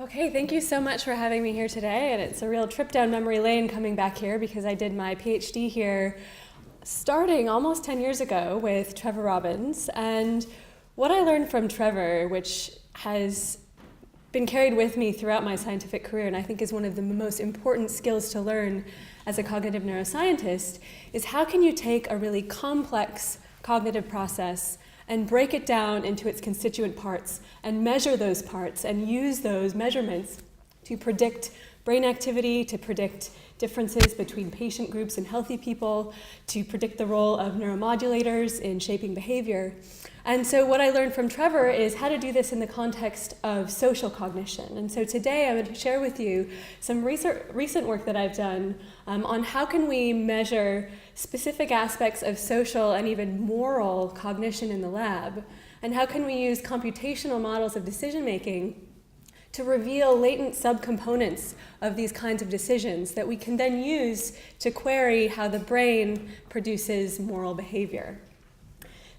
Okay, thank you so much for having me here today, and it's a real trip down memory lane coming back here because I did my PhD here starting almost 10 years ago with Trevor Robbins, and what I learned from Trevor, which has been carried with me throughout my scientific career and I think is one of the most important skills to learn as a cognitive neuroscientist, is how can you take a really complex cognitive process and break it down into its constituent parts and measure those parts and use those measurements to predict brain activity, to predict differences between patient groups and healthy people, to predict the role of neuromodulators in shaping behavior. And so what I learned from Trevor is how to do this in the context of social cognition. And so today I would share with you some recent work that I've done on how can we measure specific aspects of social and even moral cognition in the lab, and how can we use computational models of decision making to reveal latent subcomponents of these kinds of decisions that we can then use to query how the brain produces moral behavior.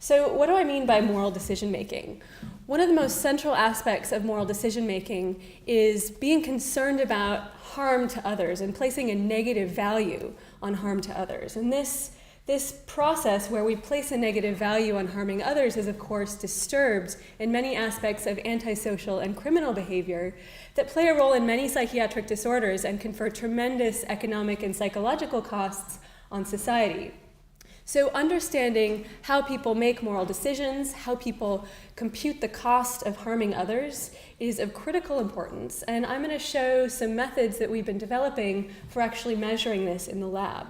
So what do I mean by moral decision making? One of the most central aspects of moral decision making is being concerned about harm to others and placing a negative value on harm to others. And this process where we place a negative value on harming others is of course disturbed in many aspects of antisocial and criminal behavior that play a role in many psychiatric disorders and confer tremendous economic and psychological costs on society. So understanding how people make moral decisions, how people compute the cost of harming others is of critical importance, and I'm going to show some methods that we've been developing for actually measuring this in the lab.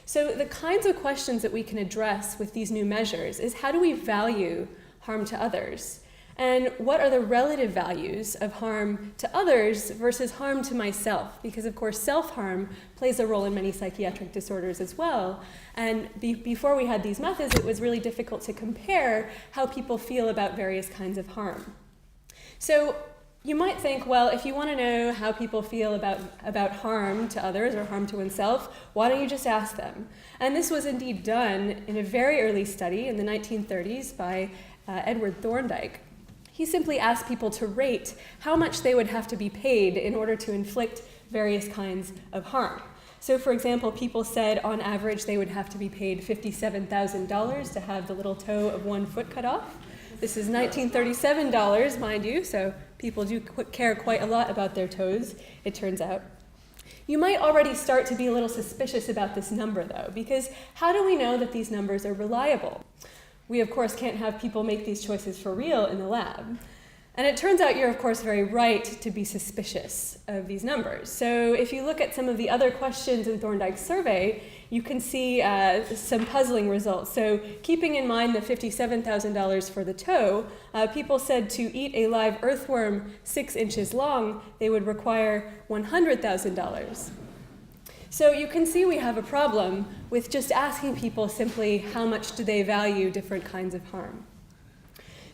So the kinds of questions that we can address with these new measures is how do we value harm to others? And what are the relative values of harm to others versus harm to myself? Because of course self-harm plays a role in many psychiatric disorders as well. And before we had these methods, it was really difficult to compare how people feel about various kinds of harm. So you might think, well, if you want to know how people feel about harm to others or harm to oneself, why don't you just ask them? And this was indeed done in a very early study in the 1930s by Edward Thorndike. He simply asked people to rate how much they would have to be paid in order to inflict various kinds of harm. So for example, people said on average they would have to be paid $57,000 to have the little toe of one foot cut off. This is 1937 dollars, mind you, so people do care quite a lot about their toes, it turns out. You might already start to be a little suspicious about this number though, because how do we know that these numbers are reliable? We, of course, can't have people make these choices for real in the lab. And it turns out you're, of course, very right to be suspicious of these numbers. So if you look at some of the other questions in Thorndike's survey, you can see some puzzling results. So keeping in mind the $57,000 for the toe, people said to eat a live earthworm 6 inches long, they would require $100,000. So you can see we have a problem with just asking people simply how much do they value different kinds of harm.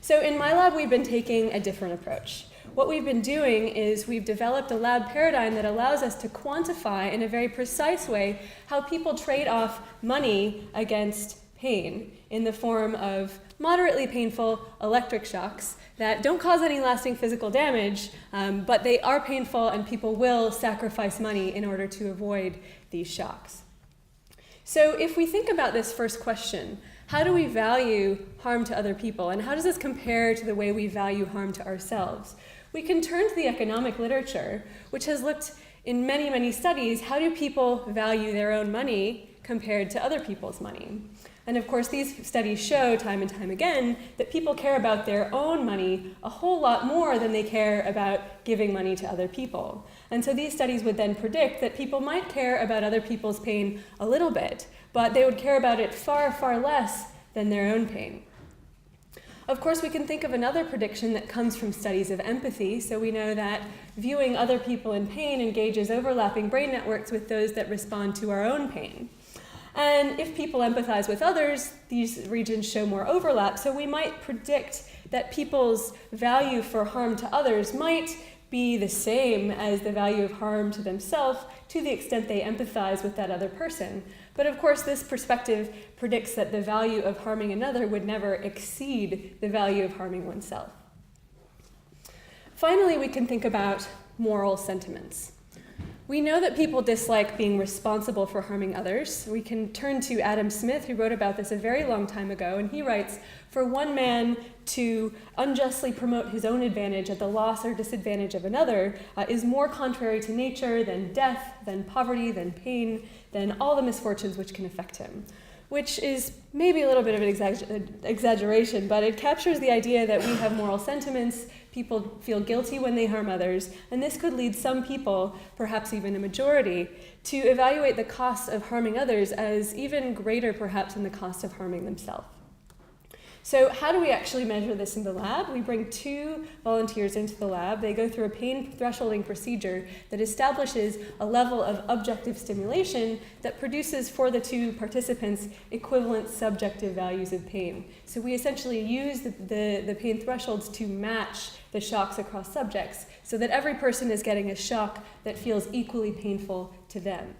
So in my lab, we've been taking a different approach. What we've been doing is we've developed a lab paradigm that allows us to quantify in a very precise way how people trade off money against pain in the form of moderately painful electric shocks that don't cause any lasting physical damage, but they are painful and people will sacrifice money in order to avoid these shocks. So if we think about this first question, how do we value harm to other people, and how does this compare to the way we value harm to ourselves? We can turn to the economic literature, which has looked in many, many studies, how do people value their own money compared to other people's money? And of course, these studies show time and time again that people care about their own money a whole lot more than they care about giving money to other people. And so these studies would then predict that people might care about other people's pain a little bit, but they would care about it far, far less than their own pain. Of course, we can think of another prediction that comes from studies of empathy. So we know that viewing other people in pain engages overlapping brain networks with those that respond to our own pain. And if people empathize with others, these regions show more overlap. So we might predict that people's value for harm to others might be the same as the value of harm to themselves to the extent they empathize with that other person. But of course, this perspective predicts that the value of harming another would never exceed the value of harming oneself. Finally, we can think about moral sentiments. We know that people dislike being responsible for harming others. We can turn to Adam Smith, who wrote about this a very long time ago, and he writes, "For one man to unjustly promote his own advantage at the loss or disadvantage of another is more contrary to nature than death, than poverty, than pain, than all the misfortunes which can affect him." Which is maybe a little bit of an exaggeration, but it captures the idea that we have moral sentiments, people feel guilty when they harm others, and this could lead some people, perhaps even a majority, to evaluate the cost of harming others as even greater perhaps than the cost of harming themselves. So how do we actually measure this in the lab? We bring 2 volunteers into the lab. They go through a pain thresholding procedure that establishes a level of objective stimulation that produces for the 2 participants equivalent subjective values of pain. So we essentially use the pain thresholds to match the shocks across subjects so that every person is getting a shock that feels equally painful to them.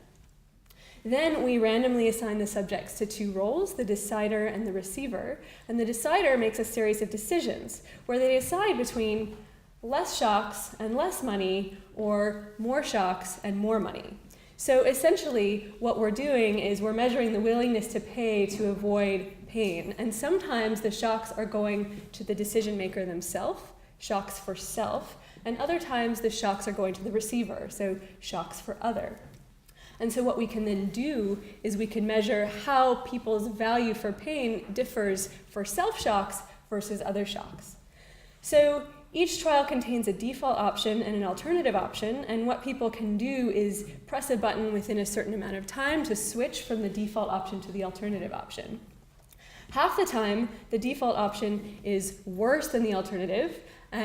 Then we randomly assign the subjects to 2 roles, the decider and the receiver, and the decider makes a series of decisions where they decide between less shocks and less money or more shocks and more money. So essentially what we're doing is we're measuring the willingness to pay to avoid pain, and sometimes the shocks are going to the decision maker themselves, shocks for self, and other times the shocks are going to the receiver, so shocks for other. And so what we can then do is we can measure how people's value for pain differs for self-shocks versus other shocks. So each trial contains a default option and an alternative option, and what people can do is press a button within a certain amount of time to switch from the default option to the alternative option. Half the time, the default option is worse than the alternative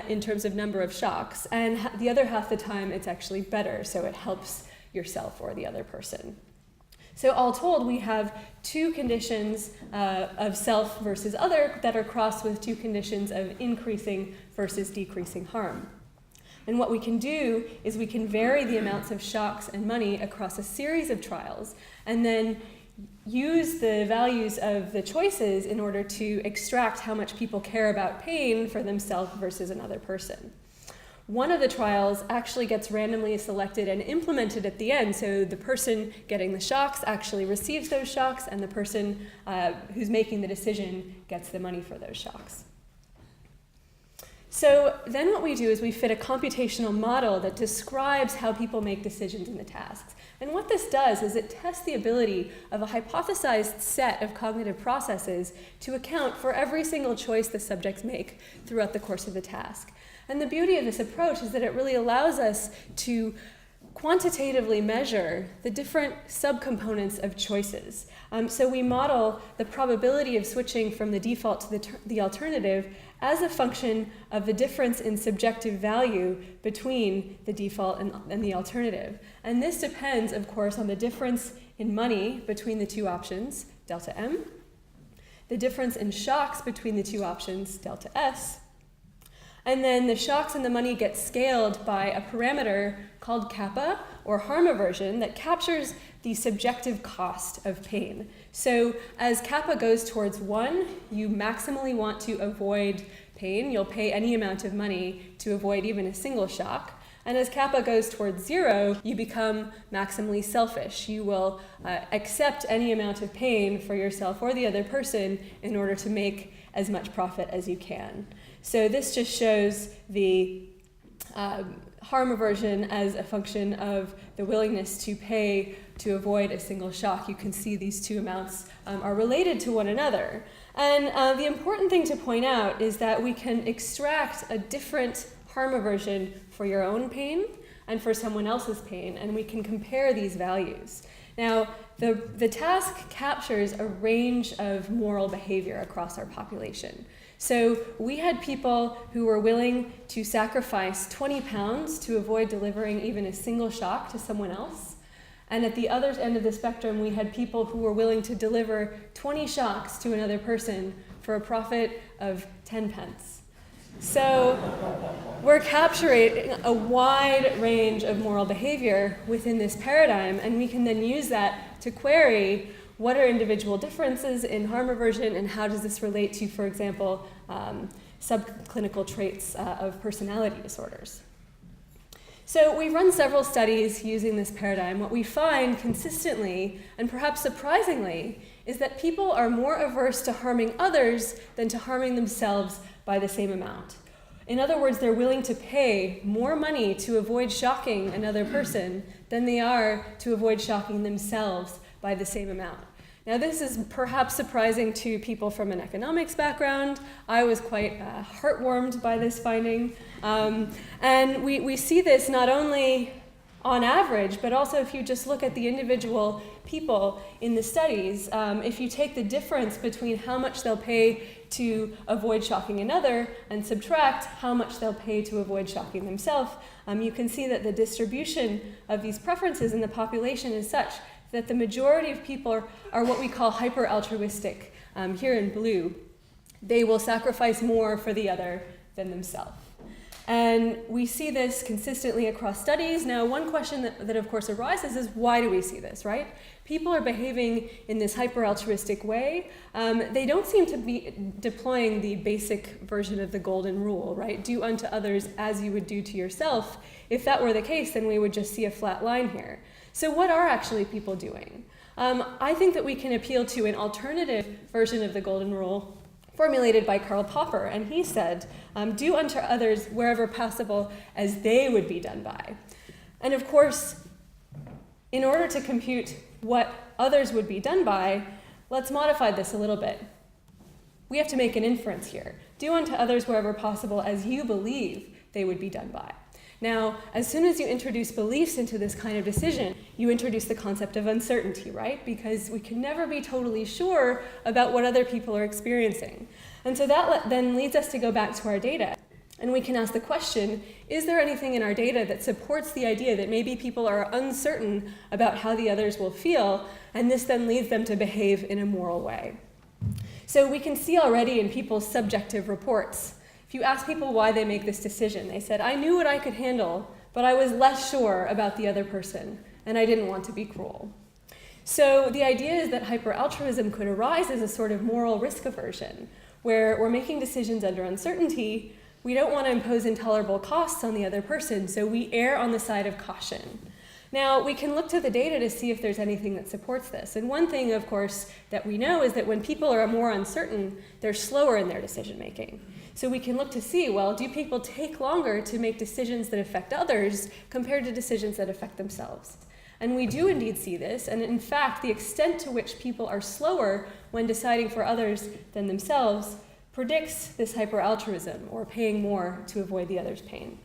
in terms of number of shocks, and the other half the time it's actually better, so it helps yourself or the other person. So all told, we have 2 conditions of self versus other that are crossed with 2 conditions of increasing versus decreasing harm. And what we can do is we can vary the amounts of shocks and money across a series of trials and then use the values of the choices in order to extract how much people care about pain for themselves versus another person. One of the trials actually gets randomly selected and implemented at the end, so the person getting the shocks actually receives those shocks, and the person who's making the decision gets the money for those shocks. So then what we do is we fit a computational model that describes how people make decisions in the tasks. And what this does is it tests the ability of a hypothesized set of cognitive processes to account for every single choice the subjects make throughout the course of the task. And the beauty of this approach is that it really allows us to quantitatively measure the different subcomponents of choices. So we model the probability of switching from the default to the alternative as a function of the difference in subjective value between the default and the alternative. And this depends, of course, on the difference in money between the 2 options, delta M, the difference in shocks between the 2 options, delta S, and then the shocks and the money get scaled by a parameter called kappa, or harm aversion, that captures the subjective cost of pain. So as kappa goes towards 1, you maximally want to avoid pain. You'll pay any amount of money to avoid even a single shock. And as kappa goes towards 0, you become maximally selfish. You will accept any amount of pain for yourself or the other person in order to make as much profit as you can. So this just shows the harm aversion as a function of the willingness to pay to avoid a single shock. You can see these 2 amounts are related to one another. And the important thing to point out is that we can extract a different harm aversion for your own pain and for someone else's pain, and we can compare these values. Now, the task captures a range of moral behavior across our population. So we had people who were willing to sacrifice 20 pounds to avoid delivering even a single shock to someone else. And at the other end of the spectrum, we had people who were willing to deliver 20 shocks to another person for a profit of 10 pence. So we're capturing a wide range of moral behavior within this paradigm, and we can then use that to query what are individual differences in harm aversion, and how does this relate to, for example, subclinical traits of personality disorders. So we've run several studies using this paradigm. What we find consistently, and perhaps surprisingly, is that people are more averse to harming others than to harming themselves by the same amount. In other words, they're willing to pay more money to avoid shocking another person than they are to avoid shocking themselves by the same amount. Now, this is perhaps surprising to people from an economics background. I was quite heartwarmed by this finding. And we see this not only on average, but also if you just look at the individual people in the studies. If you take the difference between how much they'll pay to avoid shocking another and subtract how much they'll pay to avoid shocking themselves, you can see that the distribution of these preferences in the population is such that the majority of people are what we call hyper-altruistic, here in blue. They will sacrifice more for the other than themselves. And we see this consistently across studies. Now, one question that of course arises is, why do we see this, right? People are behaving in this hyper-altruistic way. They don't seem to be deploying the basic version of the golden rule, right? Do unto others as you would do to yourself. If that were the case, then we would just see a flat line here. So what are actually people doing? I think that we can appeal to an alternative version of the golden rule formulated by Karl Popper, and he said, do unto others wherever possible as they would be done by. And of course, in order to compute what others would be done by, let's modify this a little bit. We have to make an inference here. Do unto others wherever possible as you believe they would be done by. Now, as soon as you introduce beliefs into this kind of decision, you introduce the concept of uncertainty, right? Because we can never be totally sure about what other people are experiencing. And so that then leads us to go back to our data. And we can ask the question, is there anything in our data that supports the idea that maybe people are uncertain about how the others will feel, and this then leads them to behave in a moral way? So we can see already in people's subjective reports, if you ask people why they make this decision, they said, I knew what I could handle, but I was less sure about the other person, and I didn't want to be cruel. So the idea is that hyper-altruism could arise as a sort of moral risk aversion, where we're making decisions under uncertainty. We don't want to impose intolerable costs on the other person, so we err on the side of caution. Now, we can look to the data to see if there's anything that supports this. And one thing, of course, that we know is that when people are more uncertain, they're slower in their decision-making. So we can look to see, well, do people take longer to make decisions that affect others compared to decisions that affect themselves? And we do indeed see this, and in fact, the extent to which people are slower when deciding for others than themselves predicts this hyper-altruism, or paying more to avoid the other's pain.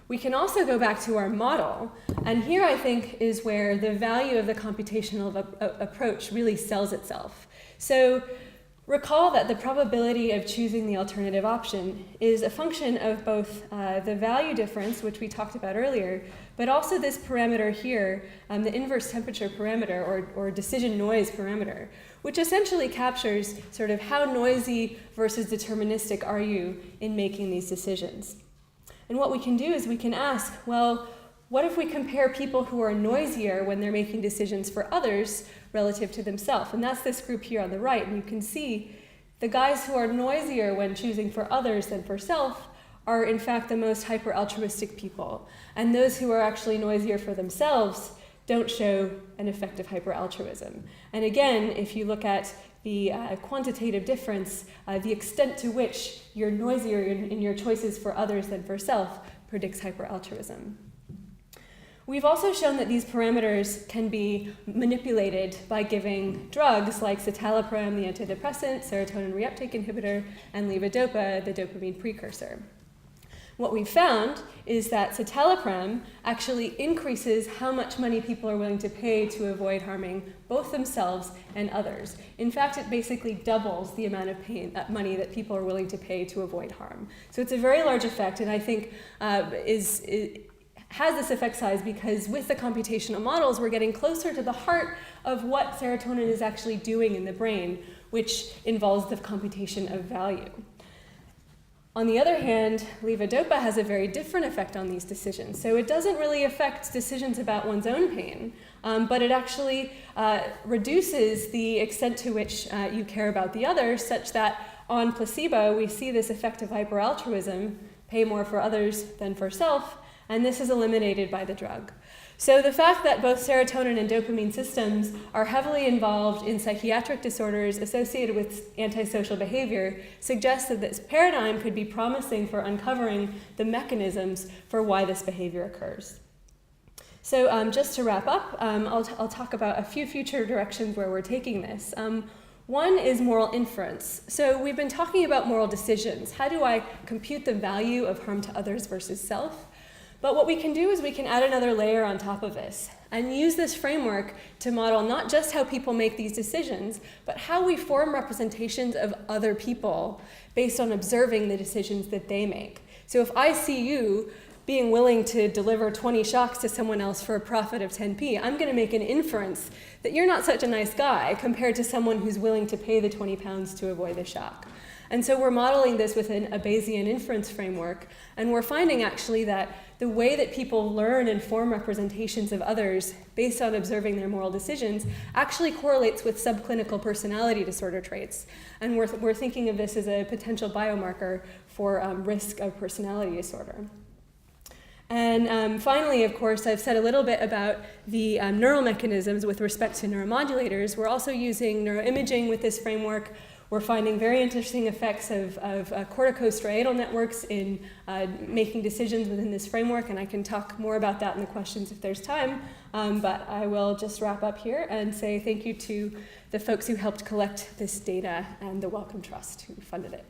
We can also go back to our model, and here I think is where the value of the computational approach really sells itself. So recall that the probability of choosing the alternative option is a function of both the value difference, which we talked about earlier, but also this parameter here, the inverse temperature parameter, or decision noise parameter, which essentially captures sort of how noisy versus deterministic are you in making these decisions. And what we can do is we can ask, well, what if we compare people who are noisier when they're making decisions for others relative to themselves? And that's this group here on the right. And you can see the guys who are noisier when choosing for others than for self are in fact the most hyper-altruistic people. And those who are actually noisier for themselves don't show an effective hyper-altruism. And again, if you look at the quantitative difference, the extent to which you're noisier in your choices for others than for self predicts hyper-altruism. We've also shown that these parameters can be manipulated by giving drugs like citalopram, the antidepressant, serotonin reuptake inhibitor, and levodopa, the dopamine precursor. What we found is that citalopram actually increases how much money people are willing to pay to avoid harming both themselves and others. In fact, it basically doubles the amount of money that people are willing to pay to avoid harm. So it's a very large effect, and I think has this effect size because with the computational models, we're getting closer to the heart of what serotonin is actually doing in the brain, which involves the computation of value. On the other hand, levodopa has a very different effect on these decisions. So it doesn't really affect decisions about one's own pain, but it actually reduces the extent to which you care about the other, such that on placebo, we see this effect of hyper-altruism, pay more for others than for self, and this is eliminated by the drug. So the fact that both serotonin and dopamine systems are heavily involved in psychiatric disorders associated with antisocial behavior suggests that this paradigm could be promising for uncovering the mechanisms for why this behavior occurs. So just to wrap up, I'll talk about a few future directions where we're taking this. One is moral inference. So we've been talking about moral decisions. How do I compute the value of harm to others versus self? But what we can do is we can add another layer on top of this and use this framework to model not just how people make these decisions, but how we form representations of other people based on observing the decisions that they make. So if I see you being willing to deliver 20 shocks to someone else for a profit of 10p, I'm going to make an inference that you're not such a nice guy compared to someone who's willing to pay the 20 pounds to avoid the shock. And so we're modeling this within a Bayesian inference framework, and we're finding actually that the way that people learn and form representations of others based on observing their moral decisions actually correlates with subclinical personality disorder traits. And we're thinking of this as a potential biomarker for risk of personality disorder. And finally, of course, I've said a little bit about the neural mechanisms with respect to neuromodulators. We're also using neuroimaging with this framework. We're finding very interesting effects of corticostriatal networks in making decisions within this framework, and I can talk more about that in the questions if there's time. But I will just wrap up here and say thank you to the folks who helped collect this data and the Wellcome Trust who funded it.